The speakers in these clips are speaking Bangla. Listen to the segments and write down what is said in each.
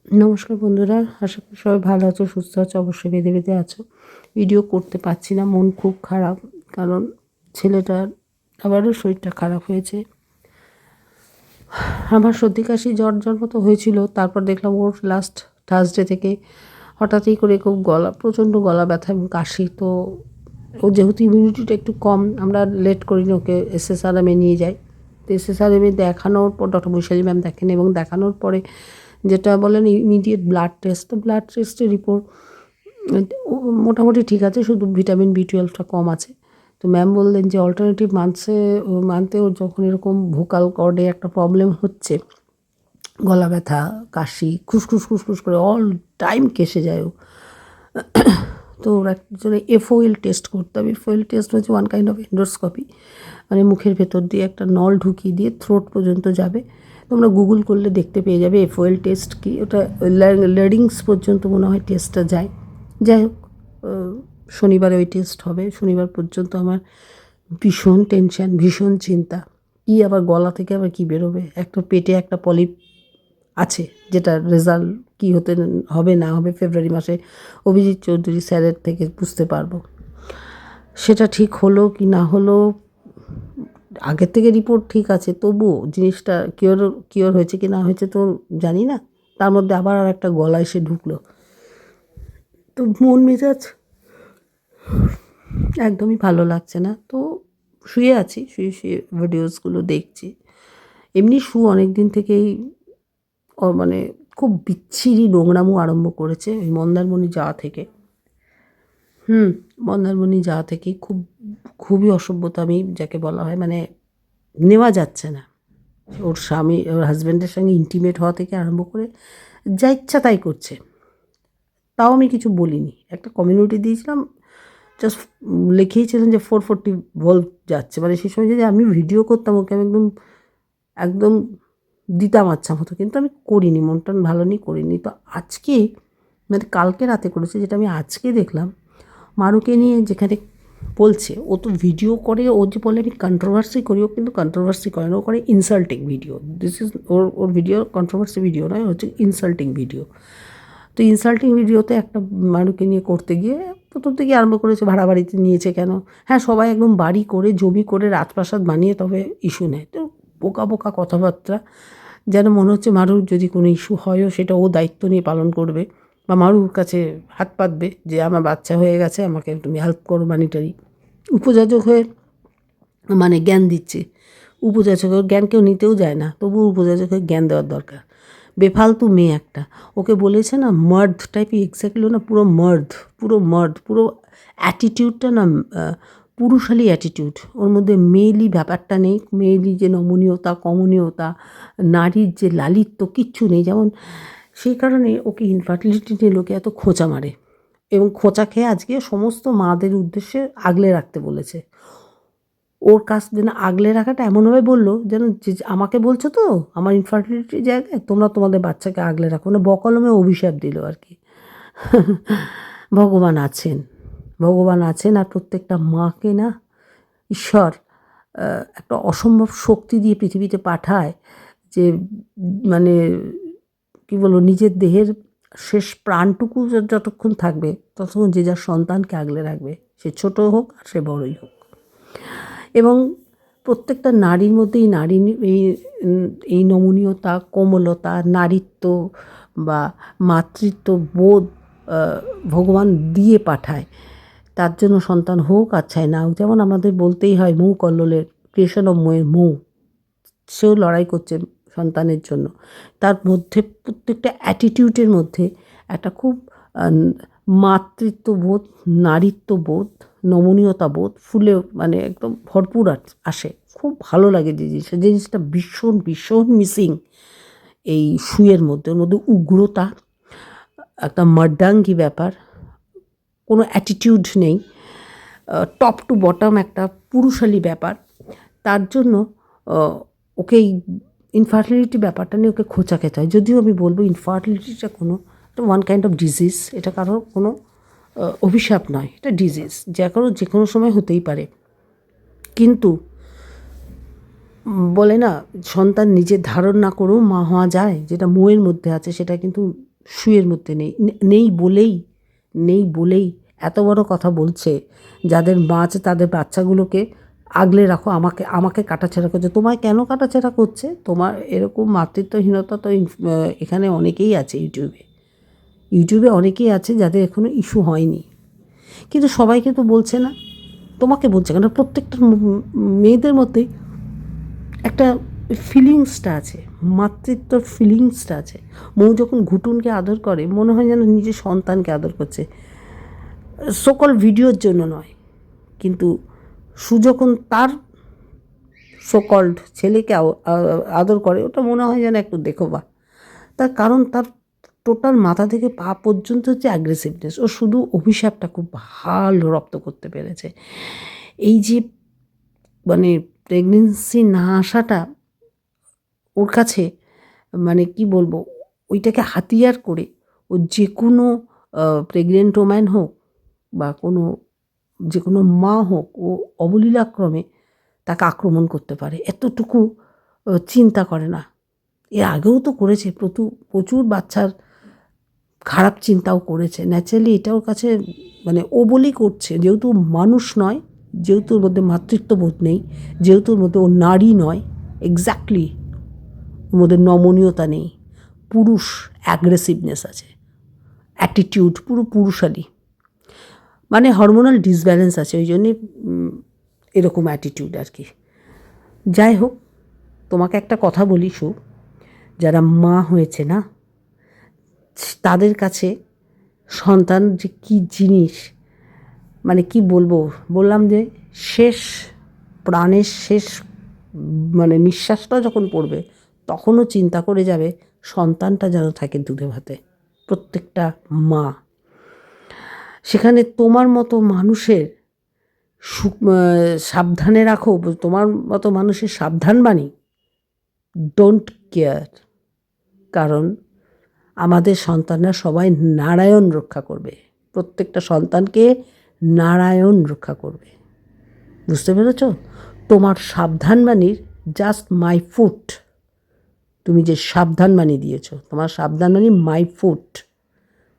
নমস্কার বন্ধুরা, আশা করি সবাই ভালো আছো, সুস্থ আছো, অবশ্যই বেঁধে বেঁধে আছো। ভিডিও করতে পারছি না, মন খুব খারাপ, কারণ ছেলেটার আবারও শরীরটা খারাপ হয়েছে। আমার সর্দি কাশি জ্বর জ্বর মতো হয়েছিল, তারপর দেখলাম ওর লাস্ট থার্সডে থেকে হঠাৎই করে খুব প্রচণ্ড গলা ব্যথা এবং কাশি। তো ও যেহেতু ইমিউনিটিটা একটু কম, আমরা লেট করিনি, ওকে SSRM নিয়ে যাই। তো SSRM দেখানোর পর ডক্টর বৈশালী ম্যাম দেখেন, এবং দেখানোর পরে যেটা বলেন ইমিডিয়েট ব্লাড টেস্ট। তো ব্লাড টেস্টের রিপোর্ট মোটামুটি ঠিক আছে, শুধু ভিটামিন B12টা কম আছে। তো ম্যাম বললেন যে অল্টারনেটিভ মান্থে ওর যখন এরকম ভোকাল কর্ডে একটা প্রবলেম হচ্ছে, গলা ব্যথা, কাশি, খুসখুস খুসখুস করে অল টাইম কেসে যায় ও। তো ওর একজনে FOL টেস্ট করতে হবে। FOL টেস্ট হচ্ছে ওয়ান কাইন্ড অফ এন্ডোস্কোপি, মানে মুখের ভেতর দিয়ে একটা নল ঢুকিয়ে দিয়ে থ্রোট পর্যন্ত যাবে। তোমরা গুগল করলে দেখতে পেয়ে যাবে FOL টেস্ট কি। ওটা লারিংস পর্যন্ত মনে হয় টেস্টটা যায়। যাই হোক, শনিবারে ওই টেস্ট হবে। শনিবার পর্যন্ত আমার ভীষণ টেনশান, ভীষণ চিন্তা। কি আবার গলা থেকে আবার কী বেরোবে, একটা পেটে একটা পলিপ আছে, যেটার রেজাল্ট কী হতে হবে না হবে ফেব্রুয়ারি মাসে অভিজিৎ চৌধুরী স্যারের থেকে বুঝতে পারবো। সেটা ঠিক হলো কি না হলো, আগের থেকে রিপোর্ট ঠিক আছে, তবুও জিনিসটা কিওর হয়েছে কি না হয়েছে তো জানি না। তার মধ্যে আবার আর একটা গলা এসে ঢুকলো, তো মন মেজাজ একদমই ভালো লাগছে না। তো শুয়ে আছি, শুয়ে শুয়ে ভিডিওসগুলো দেখছি। এমনি অনেক দিন থেকেই মানে খুব বিচ্ছিরি নোংরামো আরম্ভ করেছে ওই মন্দারমণি যাওয়া থেকে। মন্দারমণি যাওয়া থেকেই খুবই অসভ্যতামি যাকে বলা হয়, মানে নেওয়া যাচ্ছে না। ওর স্বামী, ওর হাজব্যান্ডের সঙ্গে ইন্টিমেট হওয়া থেকে আরম্ভ করে যা ইচ্ছা তাই করছে। তাও আমি কিছু বলিনি, একটা কমিউনিটি দিয়েছিলাম, জাস্ট লিখিয়েছিলেন যে 440 ভোল্ট যাচ্ছে, মানে সেই সময় যদি আমি ভিডিও করতাম ওকে আমি একদম একদম দিতাম আচ্ছা মতো, কিন্তু আমি করিনি, মনটা ভালো নেই, করিনি। তো আজকে, মানে কালকে রাতে করেছে, যেটা আমি আজকে দেখলাম মারুকে নিয়ে যেখানে বলছে, ও তো ভিডিও করে, ও যে বলে আমি কন্ট্রোভার্সি করি, ও কিন্তু কন্ট্রোভার্সি করে না, ও করে insulting video. This is or video controversy video নয়, হচ্ছে ইনসাল্টিং ভিডিও। তো ইনসাল্টিং ভিডিওতে একটা মারুকে নিয়ে করতে গিয়ে প্রথম থেকে আরম্ভ করেছে, ভাড়া বাড়িতে নিয়েছে কেন, হ্যাঁ সবাই একদম বাড়ি করে জমি করে রাজপ্রাসাদ বানিয়ে তবে ইস্যু নেয়। তো বোকা বোকা কথাবার্তা, যেন মনে হচ্ছে মারুর যদি কোনো ইস্যু হয়ও সেটা ও দায়িত্ব নিয়ে পালন করবে, বা মারুর কাছে হাত পাতবে যে আমার বাচ্চা হয়ে গেছে, আমাকে তুমি হেল্প করো মানিটারি। উপযাচক হয়ে মানে জ্ঞান দিচ্ছে। উপযাচকের জ্ঞান কেউ নিতেও যায় না, তবু উপযাচকের জ্ঞান দেওয়ার দরকার। বেফালতু মেয়ে একটা, ওকে বলেছে না মার্দ টাইপই, এক্স্যাক্টলি না, পুরো অ্যাটিটিউডটা না পুরুষালী অ্যাটিটিউড, ওর মধ্যে মেয়েলি ব্যাপারটা নেই। মেয়েলি যে নমনীয়তা, কমনীয়তা, নারীর যে লালিত্য কিচ্ছু নেই। যেমন সেই কারণে ওকে ইনফার্টিলিটি নিয়ে লোকে এত খোঁচা মারে, এবং খোঁচা খেয়ে আজকে সমস্ত মাদের উদ্দেশ্যে আগলে রাখতে বলেছে। ওর কাছ যেন আগলে রাখাটা এমনভাবে বললো যেন যে আমাকে বলছো তো আমার ইনফার্টিলিটির জায়গায়, তোমরা তোমাদের বাচ্চাকে আগলে রাখো, মানে বকলমে অভিশাপ দিল আর কি। ভগবান আছেন, ভগবান আছেন, আর প্রত্যেকটা মাকে না ঈশ্বর একটা অসম্ভব শক্তি দিয়ে পৃথিবীতে পাঠায়, যে মানে কী বলবো, নিজের দেহের শেষ প্রাণটুকু যতক্ষণ থাকবে ততক্ষণ যে যার সন্তানকে আগলে রাখবে, সে ছোট হোক আর সে বড়ই হোক। এবং প্রত্যেকটা নারীর মধ্যে এই নমনীয়তা, কোমলতা, নারীত্ব বা মাতৃত্ব বোধ ভগবান দিয়ে পাঠায়। তার জন্য সন্তান হোক আর চাই না হোক, যেমন আমাদের বলতেই হয় মৌ কল্লোলের ক্রিয়েশন অফ মৌয়ের মৌ, সেও লড়াই করছে সন্তানের জন্য। তার মধ্যে প্রত্যেকটা অ্যাটিটিউডের মধ্যে একটা খুব মাতৃত্ববোধ, নারীত্ববোধ, নমনীয়তাবোধ ফুলে মানে একদম ভরপুর আসে। খুব ভালো লাগে যে জিনিসটা ভীষণ ভীষণ মিসিং এই শুয়ের মধ্যে। ওর মধ্যে উগ্রতা, একটা মার্দাঙ্গি ব্যাপার, কোনো অ্যাটিটিউড নেই, টপ টু বটম একটা পুরুষালী ব্যাপার। তার জন্য ওকে এই ইনফার্টিলিটি ব্যাপারটা নিয়ে ওকে খোঁচা খেতে হয়। যদিও আমি বলবো ইনফার্টিলিটিটা কোনো ওয়ান কাইন্ড অফ ডিজিজ, এটা কারোর কোনো অভিশাপ নয়, এটা ডিজিজ, যে কোনো সময় হতেই পারে। কিন্তু বলে না, সন্তান নিজে ধারণ না করেও মা হওয়া যায়, যেটা মোয়ের মধ্যে আছে সেটা কিন্তু শুয়ের মধ্যে নেই বলেই এত বড় কথা বলছে। যাদের মা আছে তাদের বাচ্চাগুলোকে আগলে রাখো, আমাকে কাটাছেঁড়া করছে। তোমায় কেন কাটাছেঁড়া করছে? তোমার এরকম মাতৃত্বহীনতা তো এখানে অনেকেই আছে, ইউটিউবে অনেকেই আছে যাদের এখনও ইস্যু হয়নি, কিন্তু সবাইকে তো বলছে না। তোমাকে বলছে কেন? প্রত্যেকটা মেয়েদের মধ্যেই একটা ফিলিংসটা আছে, মাতৃত্বর ফিলিংসটা আছে। মৌ যখন ঘুটুনকে আদর করে মনে হয় যেন নিজের সন্তানকে আদর করছে, সকল ভিডিওর জন্য নয়। কিন্তু যখন তার সকল্ড ছেলেকে আদর করে, ওটা মনে হয় যেন একটু দেখো বা। তার কারণ তার টোটাল মাথা থেকে পা পর্যন্ত হচ্ছে অ্যাগ্রেসিভনেস। ও শুধু অভিশাপটা খুব ভালো রপ্ত করতে পেরেছে। এই যে মানে প্রেগনেন্সি না আসাটা ওর কাছে মানে কি বলবো, ওইটাকে হাতিয়ার করে ও যে কোনো প্রেগনেন্ট ওম্যান হোক বা যে কোনো মা হোক, ও অবলীলাক্রমে তাকে আক্রমণ করতে পারে, এতটুকু চিন্তা করে না। এর আগেও তো করেছে, প্রচুর বাচ্চার খারাপ চিন্তাও করেছে। ন্যাচারালি এটা ওর কাছে মানে ও বলেই করছে, যেহেতু মানুষ নয়, যেহেতু ওর মধ্যে মাতৃত্ববোধ নেই, যেহেতু ওর মধ্যে ও নারী নয়, এক্স্যাক্টলি ওর মধ্যে নমনীয়তা নেই, পুরুষ অ্যাগ্রেসিভনেস আছে, অ্যাটিটিউড পুরো পুরুষালি, মানে হরমোনাল ডিসব্যালেন্স আছে, ওই জন্যে এরকম অ্যাটিটিউড আর কি। যাই হোক, তোমাকে একটা কথা বলি শু, যারা মা হয়েছে না, তাদের কাছে সন্তান যে কী জিনিস, মানে কি বলবো, বললাম যে প্রাণের শেষ মানে নিঃশ্বাসটা যখন পড়বে তখনও চিন্তা করে যাবে সন্তানটা যেন থাকে দুধে ভাতে। প্রত্যেকটা মা, সেখানে তোমার মতো মানুষের সাবধানে রাখো, তোমার মতো মানুষের সাবধান বাণী, ডোন্ট কেয়ার। কারণ আমাদের সন্তানরা সবাই নারায়ণ রক্ষা করবে, প্রত্যেকটা সন্তানকে নারায়ণ রক্ষা করবে। বুঝতে পেরেছ? তোমার সাবধানবাণীর জাস্ট মাই ফুট, তুমি যে সাবধানবাণী দিয়েছ, তোমার সাবধানবাণী মাই ফুট,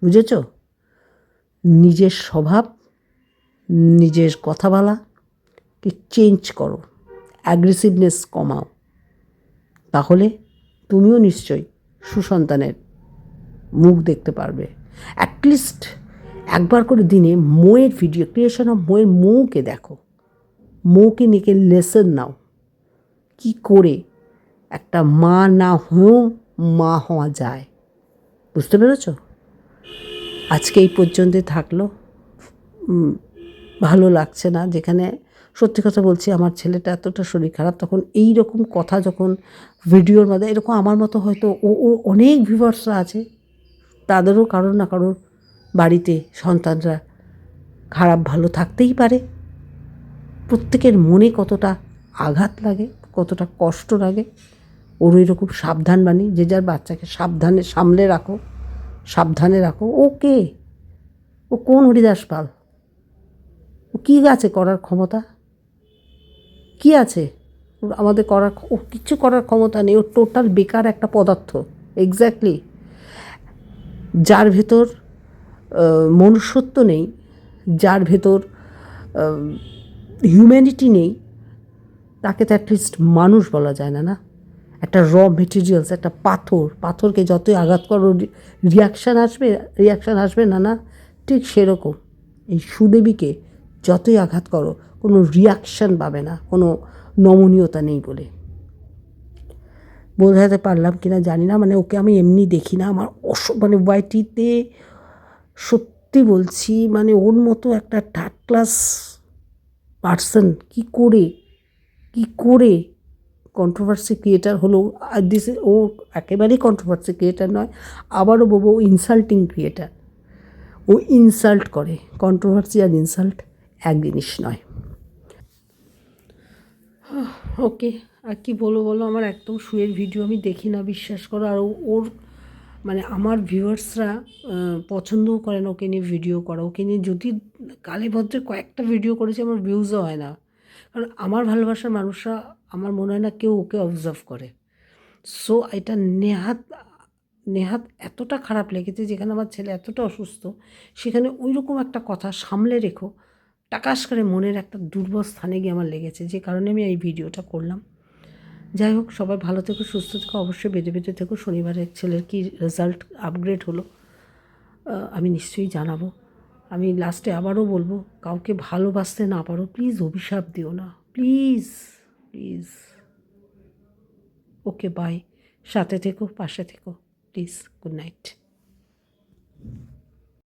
বুঝেছ? নিজের স্বভাব, নিজের কথা বলাকে চেঞ্জ করো, অ্যাগ্রেসিভনেস কমাও, তাহলে তুমিও নিশ্চয়ই সুসন্তানের মুখ দেখতে পারবে। অ্যাটলিস্ট একবার করে দিনে মোয়ের ভিডিও, ক্রিয়েশন অফ মোয়ের মৌকে দেখো, মৌকে নিয়ে লেসন নাও, কি করে একটা মা না হয়েও মা হওয়া যায়। বুঝতে পেরেছ? আজকে এই পর্যন্ত থাকলো। ভালো লাগছে না, যেখানে সত্যি কথা বলছি, আমার ছেলেটা এতটা শরীর খারাপ, তখন এই রকম কথা যখন ভিডিওর মধ্যে এরকম, আমার মতো হয়তো ও অনেক ভিউয়ার্সরা আছে, তাদেরও কারোর না কারোর বাড়িতে সন্তানরা খারাপ ভালো থাকতেই পারে। প্রত্যেকের মনে কতটা আঘাত লাগে, কতটা কষ্ট লাগে। ওর এরকম সাবধান বাণী, যে যার বাচ্চাকে সাবধানে সাবধানে রাখো। ও কোন হরিদাস পাল? ও কী আছে করার ক্ষমতা? কি আছে আমাদের করার? ও কিচ্ছু করার ক্ষমতা নেই, ও টোটাল বেকার একটা পদার্থ। এক্স্যাক্টলি, যার ভেতর মনুষ্যত্ব নেই, যার ভেতর হিউম্যানিটি নেই, তাকে তো অ্যাটলিস্ট মানুষ বলা যায় না। না, একটা র মেটেরিয়ালস, একটা পাথরকে যতই আঘাত করো রিয়াকশান আসবে না। না, ঠিক সেরকম এই সুদেবীকে যতই আঘাত করো কোনো রিয়াকশান পাবে না, কোনো নমনীয়তা নেই বলে। বোঝাতে পারলাম কিনা জানি না, মানে ওকে আমি এমনি দেখি না, আমার মানে ওয়াইটিতে সত্যি বলছি, মানে ওর মতো একটা থার্ড ক্লাস পার্সন কী করে কন্ট্রোভার্সি ক্রিয়েটার হলো। আর ও একেবারেই কন্ট্রোভার্সি ক্রিয়েটার নয়, আবারও বলবো ও ইনসাল্টিং ক্রিয়েটার। ও ইনসাল্ট করে, কন্ট্রোভার্সি আর ইনসাল্ট এক জিনিস নয়। ওকে, আর কি বলো, আমার একদম শুয়ের ভিডিও আমি দেখি না, বিশ্বাস করো। আর ওর মানে আমার ভিউয়ার্সরা পছন্দও করে না ওকে নিয়ে ভিডিও করা। ওকে নিয়ে যদি কালে ভদ্রে কয়েকটা ভিডিও করেছে, আমার ভিউজও হয় না। কারণ আমার ভালোবাসার মানুষরা, আমার মনে হয় না কেউ ওকে অবজার্ভ করে। সো এটা নেহাত নেহাত এতটা খারাপ লেগেছে, যেখানে আমার ছেলে এতটা অসুস্থ সেখানে ওই রকম একটা কথা সামলে রেখো, টাকাস করে মনের একটা দুর্বল স্থানে গিয়ে আমার লেগেছে, যে কারণে আমি এই ভিডিওটা করলাম। যাই হোক, সবাই ভালো থেকো, সুস্থ থেকো, অবশ্যই বেঁধে বেঁধে থেকো। শনিবারে ছেলের কী রেজাল্ট আপগ্রেড হলো আমি নিশ্চয়ই জানাবো। আমি লাস্টে আবারও বলবো, কাউকে ভালোবাসতে না পারো প্লিজ অভিশাপ দিও না, প্লিজ প্লিজ। ওকে বাই, সাথে থেকো, পাশে থেকো, প্লিজ। Good night.